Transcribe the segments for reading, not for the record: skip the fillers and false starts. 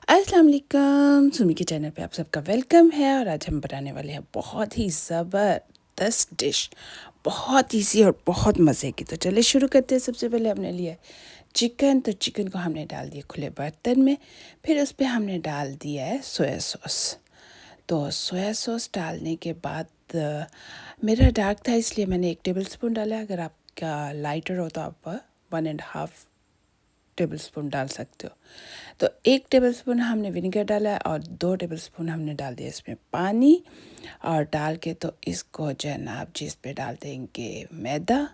अस्सलाम वालेकुम। सुमी के चैनल पे आप सबका वेलकम है और आज हम बनाने वाले हैं बहुत ही ज़बरदस्त डिश, बहुत इजी और बहुत मज़े की। तो चलिए शुरू करते हैं। सबसे पहले हमने लिया चिकन। तो चिकन को हमने डाल दिया खुले बर्तन में, फिर उस पर हमने डाल दिया है सोया सॉस। तो सोया सॉस डालने के बाद मेरा डार्क था इसलिए मैंने 1 टेबल स्पून डाला। अगर आपका लाइटर हो तो आप 1.5 टेबल स्पून डाल सकते हो। तो 1 टेबल स्पून हमने विनेगर डाला है और 2 टेबल स्पून हमने डाल दिया इसमें पानी। और डाल के तो इसको जो है ना आप जिस पे डाल देंगे मैदा,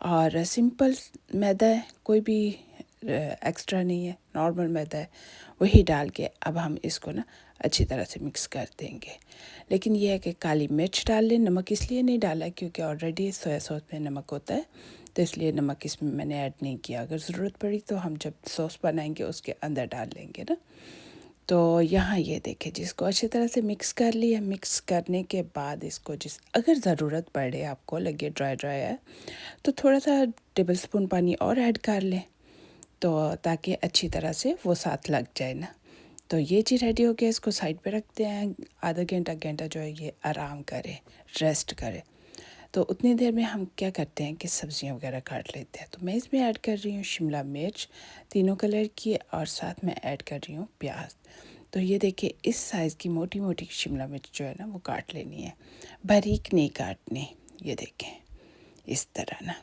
और सिंपल मैदा है, कोई भी एक्स्ट्रा नहीं है, नॉर्मल मैदा है, वही डाल के अब हम इसको ना अच्छी तरह से मिक्स कर देंगे। लेकिन यह है कि काली मिर्च डाल लें। नमक इसलिए नहीं डाला क्योंकि ऑलरेडी सोया सॉस में नमक होता है, तो इसलिए नमक इसमें मैंने ऐड नहीं किया। अगर ज़रूरत पड़ी तो हम जब सॉस बनाएंगे उसके अंदर डाल लेंगे ना। तो यहाँ ये देखिए जिसको अच्छी तरह से मिक्स कर लिया। मिक्स करने के बाद इसको अगर ज़रूरत पड़े, आपको लगे ड्राई ड्राई है, तो थोड़ा सा टेबल स्पून पानी और ऐड कर लें, तो ताकि अच्छी तरह से वो साथ लग जाए ना। तो ये चीज़ रेडी हो गया। इसको साइड पे रखते हैं। आधा घंटा घंटा जो है ये आराम करे, रेस्ट करे। तो उतनी देर में हम क्या करते हैं कि सब्जियां वगैरह काट लेते हैं। तो मैं इसमें ऐड कर रही हूँ शिमला मिर्च 3 कलर की, और साथ में ऐड कर रही हूँ प्याज। तो ये देखिए इस साइज़ की मोटी मोटी शिमला मिर्च जो है ना वो काट लेनी है, बारीक नहीं काटनी। ये देखें इस तरह ना।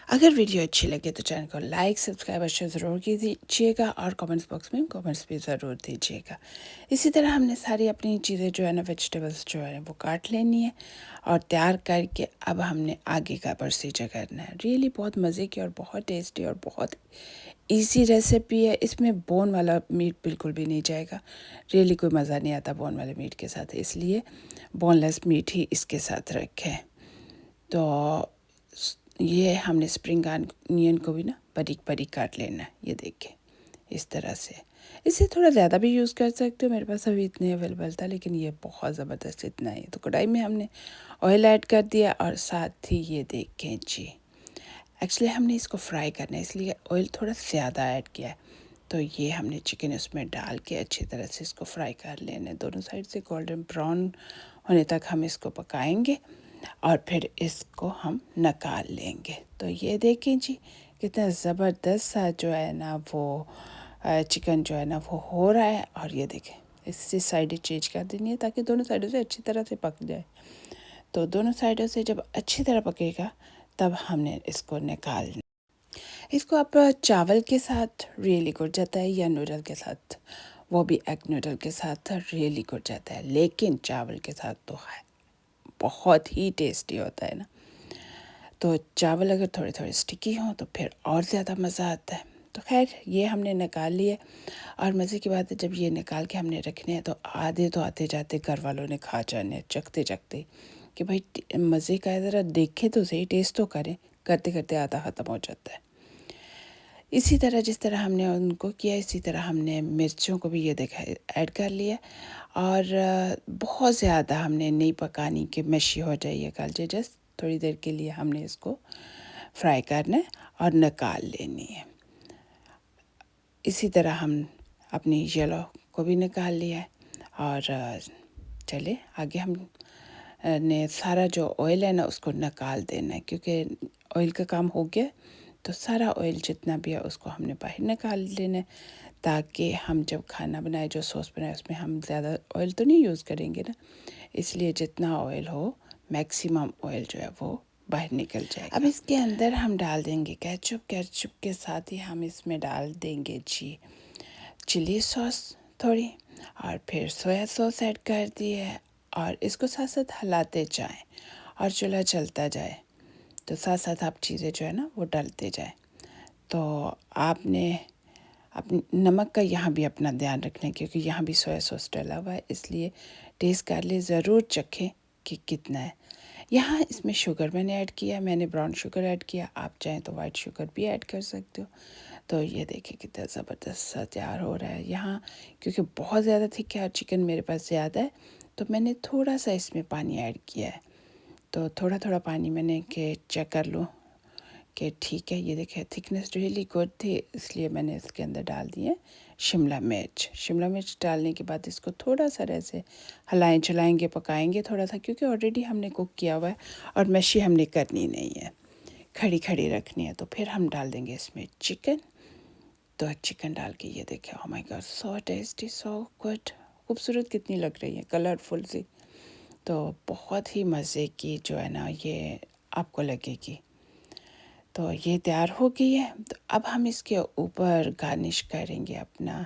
अगर वीडियो अच्छी लगे तो चैनल को लाइक सब्सक्राइब अवश्य ज़रूर कीजिएगा और कमेंट्स बॉक्स में कमेंट्स भी ज़रूर दीजिएगा। इसी तरह हमने सारी अपनी चीज़ें जो है ना, वेजिटेबल्स जो है वो काट लेनी है और तैयार करके अब हमने आगे का प्रोसीजर करना है। रियली बहुत मज़े की और बहुत टेस्टी और बहुत इजी रेसिपी है। इसमें बोन वाला मीट बिल्कुल भी नहीं जाएगा। रियली कोई मज़ा नहीं आता बोन वाले मीट के साथ, इसलिए बोनलेस मीट ही इसके साथ रखें। तो ये हमने स्प्रिंग अनियन को भी ना बारीक बारीक काट लेना है। ये देखें इस तरह से। इसे थोड़ा ज़्यादा भी यूज़ कर सकते हो, मेरे पास अभी इतने अवेलेबल था, लेकिन ये बहुत ज़बरदस्त इतना ही। तो कढ़ाई में हमने ऑयल ऐड कर दिया और साथ ही ये देखें जी, एक्चुअली हमने इसको फ्राई करना है इसलिए ऑयल थोड़ा ज़्यादा ऐड किया है। तो ये हमने चिकन उसमें डाल के अच्छी तरह से इसको फ्राई कर लेना है। दोनों साइड से गोल्डन ब्राउन होने तक हम इसको पकाएंगे और फिर इसको हम निकाल लेंगे। तो ये देखें जी कितना ज़बरदस्त सा जो है ना वो चिकन जो है ना वो हो रहा है। और ये देखें इससे साइडें चेंज कर देनी है ताकि दोनों साइडों से अच्छी तरह से पक जाए। तो दोनों साइडों से जब अच्छी तरह पकेगा तब हमने इसको निकालना। इसको आप चावल के साथ रियली गुड जाता है, या नूडल के साथ, वो भी एग नूडल के साथ रियली गुड जाता है। लेकिन चावल के साथ तो है बहुत ही टेस्टी होता है ना। तो चावल अगर थोड़े थोड़े स्टिकी हों तो फिर और ज़्यादा मज़ा आता है। तो खैर ये हमने निकाल लिए। और मज़े की बात है जब ये निकाल के हमने रखने हैं तो आधे तो आते जाते घर वालों ने खा जाने, चखते चखते कि भाई मज़े का है, ज़रा देखें तो सही, टेस्ट तो करें। करते करते आधा ख़त्म हो जाता है। इसी तरह जिस तरह हमने उनको किया, इसी तरह हमने मिर्चों को भी ये देखा ऐड कर लिया। और बहुत ज़्यादा हमने नहीं पकानी कि मशी हो जाए ये गल, जस्ट थोड़ी देर के लिए हमने इसको फ्राई करना है और निकाल लेनी है। इसी तरह हम अपनी येलो को भी निकाल लिया है। और चले आगे हम ने सारा जो ऑयल है ना उसको निकाल देना है, क्योंकि ऑयल का काम हो गया। तो सारा ऑयल जितना भी है उसको हमने बाहर निकाल लेना है, ताकि हम जब खाना बनाए, जो सॉस बनाए, उसमें हम ज़्यादा ऑयल तो नहीं यूज़ करेंगे ना, इसलिए जितना ऑयल हो मैक्सिमम ऑयल जो है वो बाहर निकल जाएगा। अब इसके अंदर हम डाल देंगे केचप। केचप के साथ ही हम इसमें डाल देंगे जी चिली सॉस थोड़ी, और फिर सोया सॉस ऐड कर दिए और इसको साथ साथ हिलाते जाएं और चूल्हा चलता जाए। तो साथ साथ आप चीज़ें जो है ना वो डालते जाएं। तो आपने अपने नमक का यहाँ भी अपना ध्यान रखना है, क्योंकि यहाँ भी सोया सॉस डाला हुआ है, इसलिए टेस्ट कर ले, ज़रूर चखें कि कितना है। यहाँ इसमें शुगर मैंने ऐड किया, मैंने ब्राउन शुगर ऐड किया, आप चाहें तो वाइट शुगर भी ऐड कर सकते हो। तो ये देखिए कितना ज़बरदस्त सा तैयार हो रहा है। यहाँ क्योंकि बहुत ज़्यादा थिक है और चिकन मेरे पास ज़्यादा है, तो मैंने थोड़ा सा इसमें पानी ऐड किया है। तो थोड़ा थोड़ा पानी मैंने के चेक कर लूँ कि ठीक है, ये देखिए थिकनेस रियली गुड थी, इसलिए मैंने इसके अंदर डाल दिए शिमला मिर्च। शिमला मिर्च डालने के बाद इसको थोड़ा सा ऐसे चलाएंगे, पकाएंगे थोड़ा सा, क्योंकि ऑलरेडी हमने कुक किया हुआ है और मच्छी हमने करनी नहीं है, खड़ी खड़ी रखनी है। तो फिर हम डाल देंगे इसमें चिकन। तो चिकन डाल के ये देखिए, oh my God, so tasty, so good. खूबसूरत कितनी लग रही है, कलरफुल सी। तो बहुत ही मज़े की जो है ना ये आपको लगेगी। तो ये तैयार हो गई है। तो अब हम इसके ऊपर गार्निश करेंगे अपना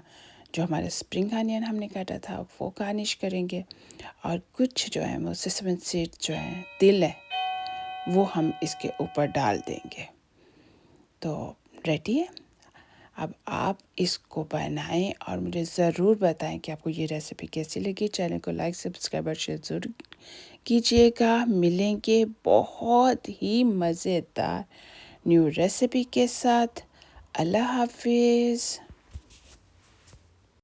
जो हमारा स्प्रिंग अनियन हमने काटा था वो गार्निश करेंगे, और कुछ जो है वो सेसम सीड जो है, तिल है, वो हम इसके ऊपर डाल देंगे। तो रेडी है। अब आप इसको बनाएं और मुझे ज़रूर बताएं कि आपको ये रेसिपी कैसी लगी। चैनल को लाइक, सब्सक्राइब और शेयर ज़रूर कीजिएगा। मिलेंगे बहुत ही मज़ेदार न्यू रेसिपी के साथ। अल्लाह हाफिज़।